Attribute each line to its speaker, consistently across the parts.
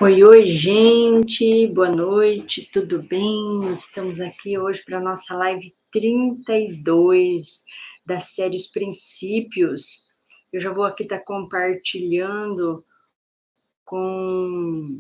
Speaker 1: Oi, oi, gente, boa noite, tudo bem? Estamos aqui hoje para a nossa live 32 da série Os Princípios. Eu já vou aqui estar compartilhando com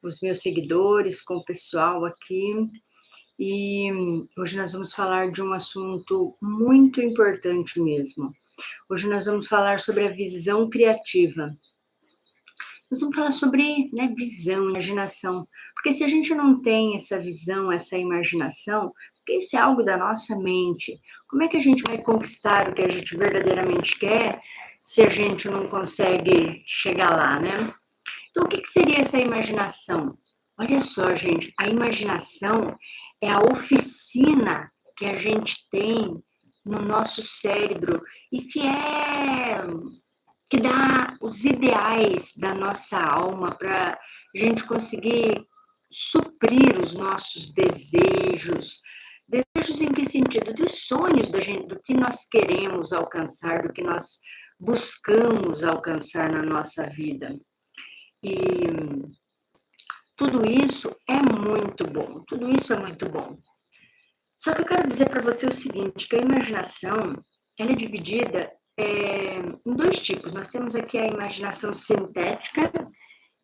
Speaker 1: os meus seguidores, com o pessoal aqui. E hoje nós vamos falar de um assunto muito importante mesmo. Hoje nós vamos falar sobre a visão criativa. Nós vamos falar sobre, né, visão, imaginação, porque se a gente não tem essa visão, essa imaginação, porque isso é algo da nossa mente, como é que a gente vai conquistar o que a gente verdadeiramente quer se a gente não consegue chegar lá, né? Então, o que seria essa imaginação? Olha só, gente, a imaginação é a oficina que a gente tem no nosso cérebro e que dá os ideais da nossa alma para a gente conseguir suprir os nossos desejos. Desejos em que sentido? Dos sonhos da gente, do que nós queremos alcançar, do que nós buscamos alcançar na nossa vida. E tudo isso é muito bom, tudo isso é muito bom. Só que eu quero dizer para você o seguinte, que a imaginação, ela é dividida em dois tipos. Nós temos aqui a imaginação sintética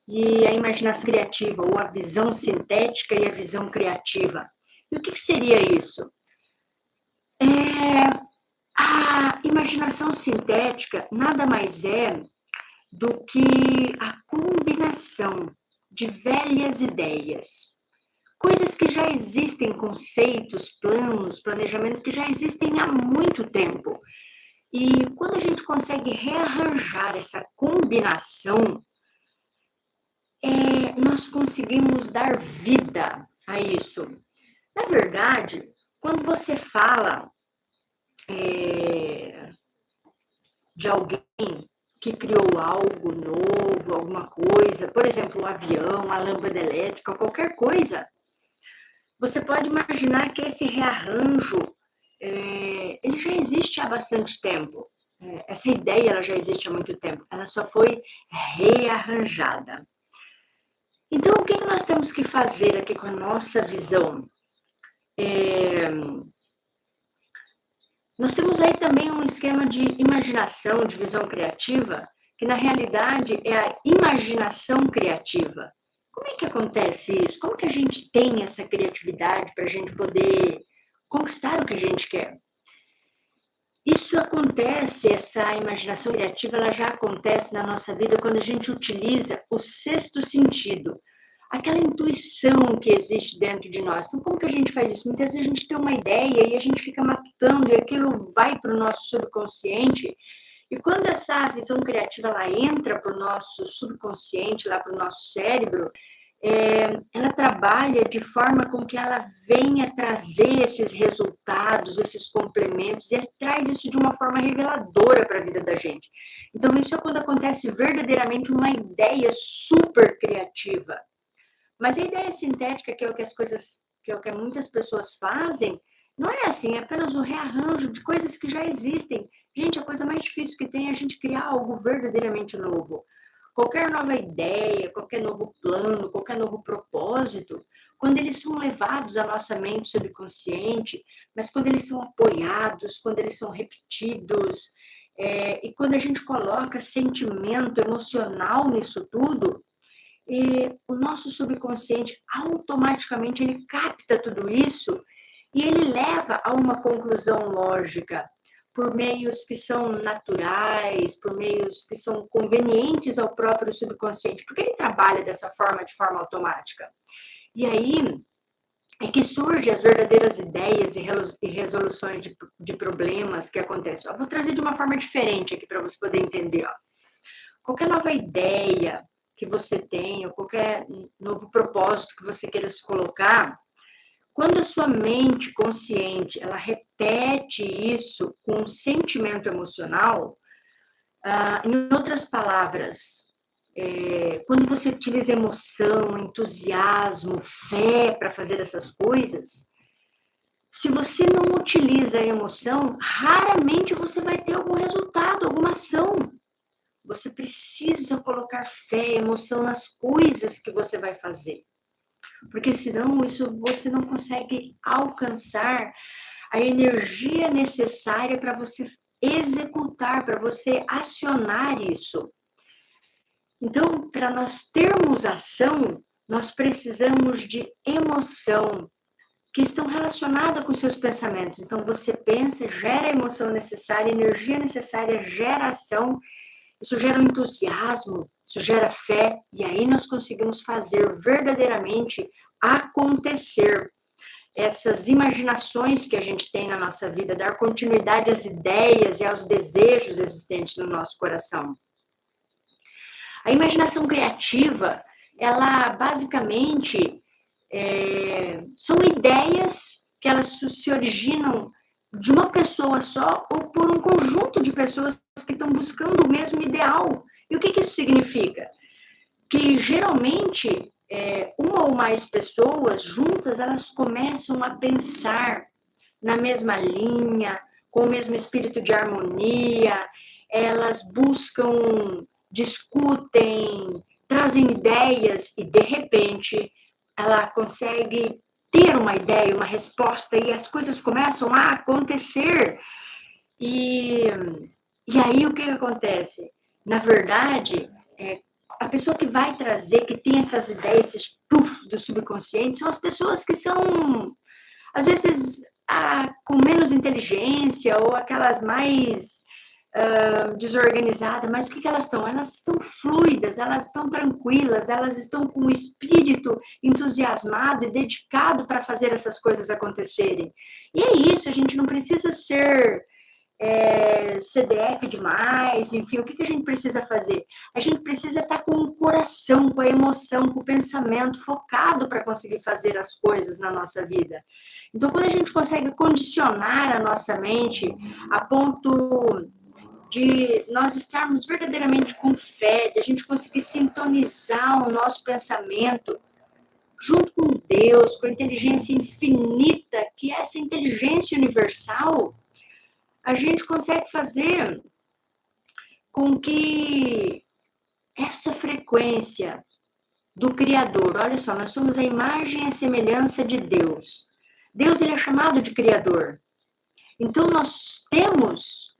Speaker 1: e a imaginação criativa, ou a visão sintética e a visão criativa. E o que seria isso? A imaginação sintética nada mais é do que a combinação de velhas ideias. Coisas que já existem, conceitos, planos, planejamento que já existem há muito tempo. E quando a gente consegue rearranjar essa combinação, nós conseguimos dar vida a isso. Na verdade, quando você fala de alguém que criou algo novo, alguma coisa, por exemplo, um avião, a lâmpada elétrica, qualquer coisa, você pode imaginar que esse rearranjo ele já existe há bastante tempo. Essa ideia ela já existe há muito tempo, ela só foi rearranjada. Então, o que nós temos que fazer aqui com a nossa visão? Nós temos aí também um esquema de imaginação, de visão criativa, que na realidade é a imaginação criativa. Como é que acontece isso? Como que a gente tem essa criatividade para a gente poder conquistar o que a gente quer? Isso acontece, essa imaginação criativa, ela já acontece na nossa vida quando a gente utiliza o sexto sentido, aquela intuição que existe dentro de nós. Então, como que a gente faz isso? Muitas vezes a gente tem uma ideia e a gente fica matutando e aquilo vai para o nosso subconsciente. E quando essa visão criativa ela entra para o nosso subconsciente, lá para o nosso cérebro, ela trabalha de forma com que ela venha trazer esses resultados, esses complementos, e traz isso de uma forma reveladora para a vida da gente. Então, isso é quando acontece verdadeiramente uma ideia super criativa. Mas a ideia sintética, que é o que que é o que muitas pessoas fazem, não é assim, é apenas um rearranjo de coisas que já existem. Gente, a coisa mais difícil que tem é a gente criar algo verdadeiramente novo. Qualquer nova ideia, qualquer novo plano, qualquer novo propósito, quando eles são levados à nossa mente subconsciente, mas quando eles são apoiados, quando eles são repetidos, e quando a gente coloca sentimento emocional nisso tudo, o nosso subconsciente automaticamente ele capta tudo isso e ele leva a uma conclusão lógica por meios que são naturais, por meios que são convenientes ao próprio subconsciente, porque ele trabalha dessa forma, de forma automática. E aí é que surgem as verdadeiras ideias e resoluções de problemas que acontecem. Eu vou trazer de uma forma diferente aqui para você poder entender. Ó. Qualquer nova ideia que você tenha, ou qualquer novo propósito que você queira se colocar, quando a sua mente consciente ela repete isso com um sentimento emocional, em outras palavras, quando você utiliza emoção, entusiasmo, fé para fazer essas coisas, se você não utiliza a emoção, raramente você vai ter algum resultado, alguma ação. Você precisa colocar fé, emoção nas coisas que você vai fazer. Porque senão você não consegue alcançar a energia necessária para você executar, para você acionar isso. Então, para nós termos ação, nós precisamos de emoção, que estão relacionadas com seus pensamentos. Então, você pensa, gera a emoção necessária, a energia necessária, gera ação, isso gera um entusiasmo, isso gera fé, e aí nós conseguimos fazer verdadeiramente acontecer essas imaginações que a gente tem na nossa vida, dar continuidade às ideias e aos desejos existentes no nosso coração. A imaginação criativa, ela basicamente são ideias que elas se originam de uma pessoa só ou por um conjunto de pessoas que estão buscando o mesmo ideal. E o que isso significa? Que geralmente uma ou mais pessoas juntas, elas começam a pensar na mesma linha, com o mesmo espírito de harmonia, elas buscam, discutem, trazem ideias e, de repente, ela consegue ter uma ideia, uma resposta e as coisas começam a acontecer. E aí o que acontece? Na verdade, a pessoa que vai trazer, que tem essas ideias, esses puff do subconsciente, são as pessoas que são, às vezes, com menos inteligência ou aquelas mais desorganizadas, mas o que elas estão? Elas estão fluidas, elas estão tranquilas, elas estão com o espírito entusiasmado e dedicado para fazer essas coisas acontecerem. E é isso, a gente não precisa ser CDF demais, enfim, o que a gente precisa fazer? A gente precisa estar com o coração, com a emoção, com o pensamento focado para conseguir fazer as coisas na nossa vida. Então, quando a gente consegue condicionar a nossa mente a ponto de nós estarmos verdadeiramente com fé, de a gente conseguir sintonizar o nosso pensamento junto com Deus, com a inteligência infinita, que é essa inteligência universal, a gente consegue fazer com que essa frequência do Criador, olha só, nós somos a imagem e a semelhança de Deus. Deus, ele é chamado de Criador. Então, nós temos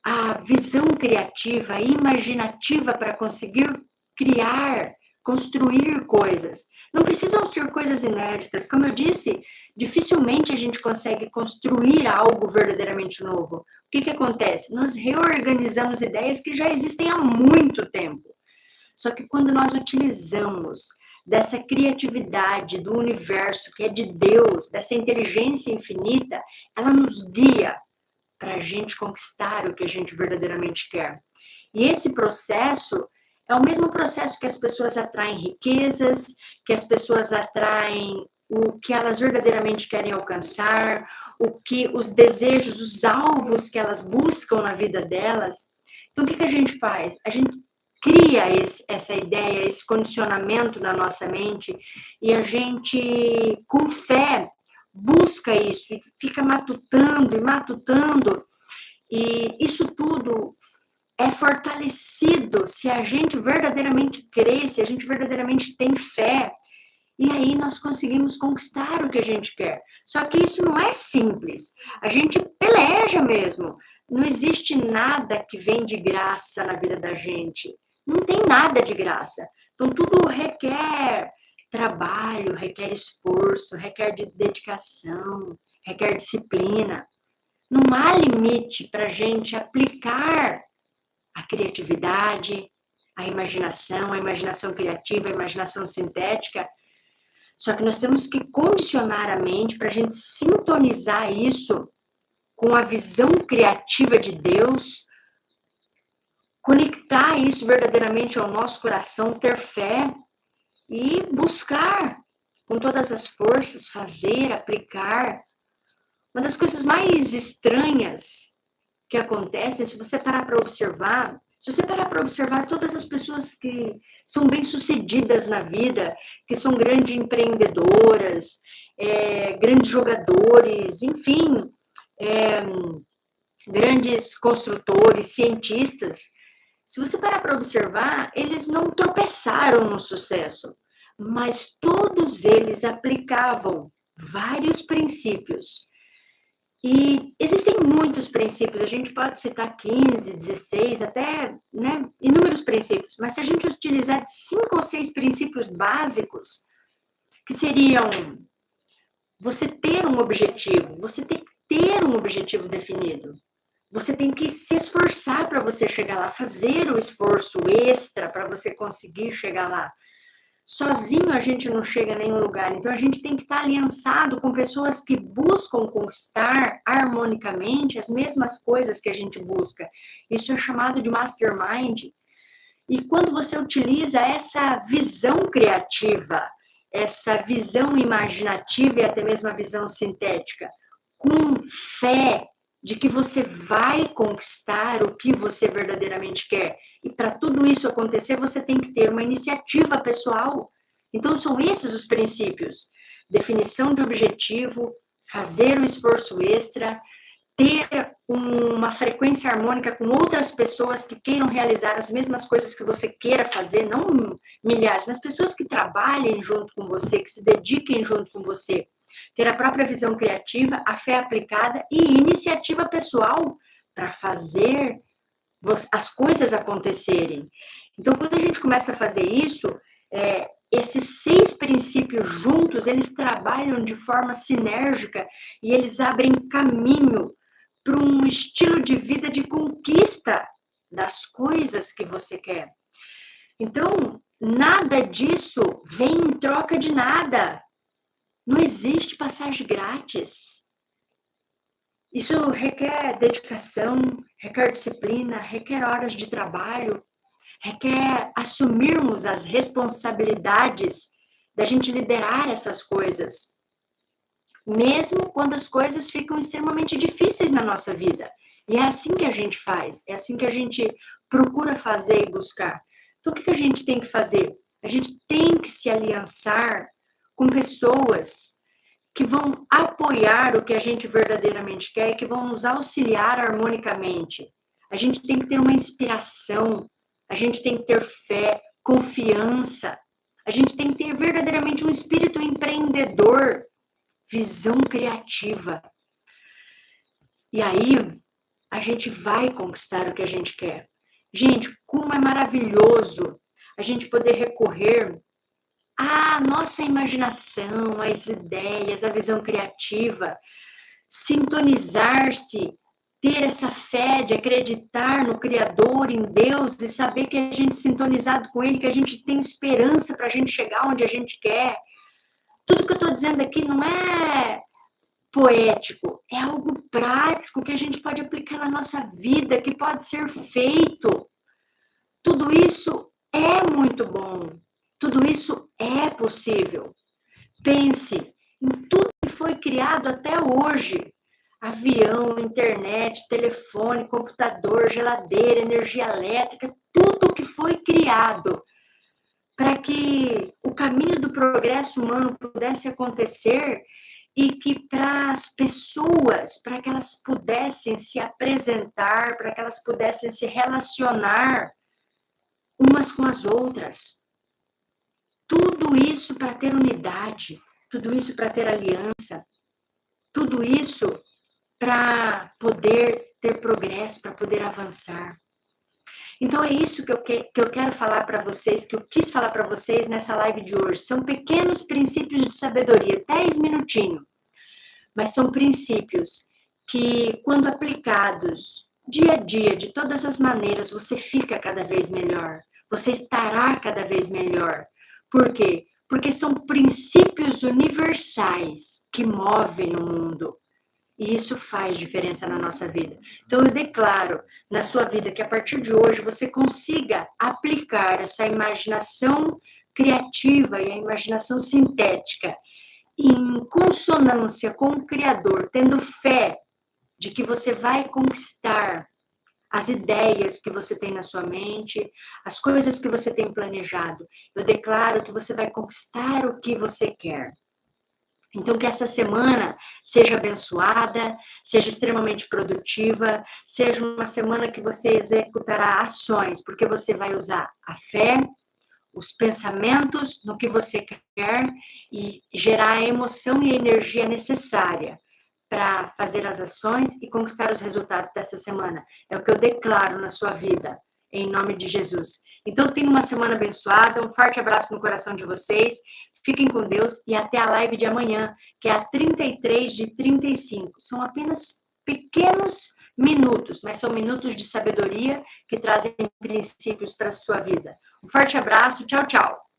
Speaker 1: a visão criativa, imaginativa para conseguir criar, construir coisas. Não precisam ser coisas inéditas. Como eu disse, dificilmente a gente consegue construir algo verdadeiramente novo. O que acontece? Nós reorganizamos ideias que já existem há muito tempo. Só que quando nós utilizamos dessa criatividade do universo, que é de Deus, dessa inteligência infinita, ela nos guia para a gente conquistar o que a gente verdadeiramente quer. E esse processo é o mesmo processo que as pessoas atraem riquezas, que as pessoas atraem o que elas verdadeiramente querem alcançar, o que os desejos, os alvos que elas buscam na vida delas. Então, o que a gente faz? A gente cria essa ideia, esse condicionamento na nossa mente e a gente, com fé, busca isso e fica matutando e matutando, e isso tudo é fortalecido se a gente verdadeiramente crê, se a gente verdadeiramente tem fé, e aí nós conseguimos conquistar o que a gente quer. Só que isso não é simples, a gente peleja mesmo, não existe nada que vem de graça na vida da gente, não tem nada de graça, então tudo requer trabalho, requer esforço, requer dedicação, requer disciplina. Não há limite para a gente aplicar a criatividade, a imaginação criativa, a imaginação sintética. Só que nós temos que condicionar a mente para a gente sintonizar isso com a visão criativa de Deus, conectar isso verdadeiramente ao nosso coração, ter fé e buscar com todas as forças, fazer, aplicar. Uma das coisas mais estranhas que acontecem, se você parar para observar, todas as pessoas que são bem-sucedidas na vida, que são grandes empreendedoras, grandes jogadores, enfim, grandes construtores, cientistas, Se você parar para observar, eles não tropeçaram no sucesso, mas todos eles aplicavam vários princípios. E existem muitos princípios, a gente pode citar 15, 16, até, né, inúmeros princípios, mas se a gente utilizar 5 ou 6 princípios básicos, que seriam você ter um objetivo, você tem que ter um objetivo definido. Você tem que se esforçar para você chegar lá, fazer o esforço extra para você conseguir chegar lá. Sozinho a gente não chega a nenhum lugar, então a gente tem que estar aliançado com pessoas que buscam conquistar harmonicamente as mesmas coisas que a gente busca. Isso é chamado de mastermind. E quando você utiliza essa visão criativa, essa visão imaginativa e até mesmo a visão sintética, com fé de que você vai conquistar o que você verdadeiramente quer. E para tudo isso acontecer, você tem que ter uma iniciativa pessoal. Então, são esses os princípios: definição de objetivo, fazer o esforço extra, ter uma frequência harmônica com outras pessoas que queiram realizar as mesmas coisas que você queira fazer, não milhares, mas pessoas que trabalhem junto com você, que se dediquem junto com você. Ter a própria visão criativa, a fé aplicada e iniciativa pessoal para fazer as coisas acontecerem. Então, quando a gente começa a fazer isso, esses 6 princípios juntos, eles trabalham de forma sinérgica e eles abrem caminho para um estilo de vida de conquista das coisas que você quer. Então, nada disso vem em troca de nada. Não existe passagem grátis. Isso requer dedicação, requer disciplina, requer horas de trabalho, requer assumirmos as responsabilidades da gente liderar essas coisas, mesmo quando as coisas ficam extremamente difíceis na nossa vida. E é assim que a gente faz, é assim que a gente procura fazer e buscar. Então, o que a gente tem que fazer? A gente tem que se aliançar com pessoas que vão apoiar o que a gente verdadeiramente quer e que vão nos auxiliar harmonicamente. A gente tem que ter uma inspiração, a gente tem que ter fé, confiança, a gente tem que ter verdadeiramente um espírito empreendedor, visão criativa. E aí, a gente vai conquistar o que a gente quer. Gente, como é maravilhoso a gente poder recorrer à nossa imaginação, às ideias, à visão criativa, sintonizar-se, ter essa fé de acreditar no Criador, em Deus, e saber que a gente sintonizado com Ele, que a gente tem esperança para a gente chegar onde a gente quer. Tudo que eu estou dizendo aqui não é poético, é algo prático que a gente pode aplicar na nossa vida, que pode ser feito. Tudo isso é muito bom. Tudo isso é possível. Pense em tudo que foi criado até hoje. Avião, internet, telefone, computador, geladeira, energia elétrica, tudo que foi criado para que o caminho do progresso humano pudesse acontecer e que para as pessoas, para que elas pudessem se apresentar, para que elas pudessem se relacionar umas com as outras. Tudo isso para ter unidade, tudo isso para ter aliança, tudo isso para poder ter progresso, para poder avançar. Então é isso que eu quero falar para vocês, que eu quis falar para vocês nessa live de hoje. São pequenos princípios de sabedoria, 10 minutinhos, mas são princípios que, quando aplicados dia a dia, de todas as maneiras, você fica cada vez melhor, você estará cada vez melhor. Por quê? Porque são princípios universais que movem o mundo. E isso faz diferença na nossa vida. Então, eu declaro na sua vida que a partir de hoje você consiga aplicar essa imaginação criativa e a imaginação sintética em consonância com o Criador, tendo fé de que você vai conquistar as ideias que você tem na sua mente, as coisas que você tem planejado. Eu declaro que você vai conquistar o que você quer. Então, que essa semana seja abençoada, seja extremamente produtiva, seja uma semana que você executará ações, porque você vai usar a fé, os pensamentos no que você quer e gerar a emoção e a energia necessária para fazer as ações e conquistar os resultados dessa semana. É o que eu declaro na sua vida, em nome de Jesus. Então, tenha uma semana abençoada, um forte abraço no coração de vocês, fiquem com Deus e até a live de amanhã, que é a 33 de 35. São apenas pequenos minutos, mas são minutos de sabedoria que trazem princípios para a sua vida. Um forte abraço, tchau, tchau.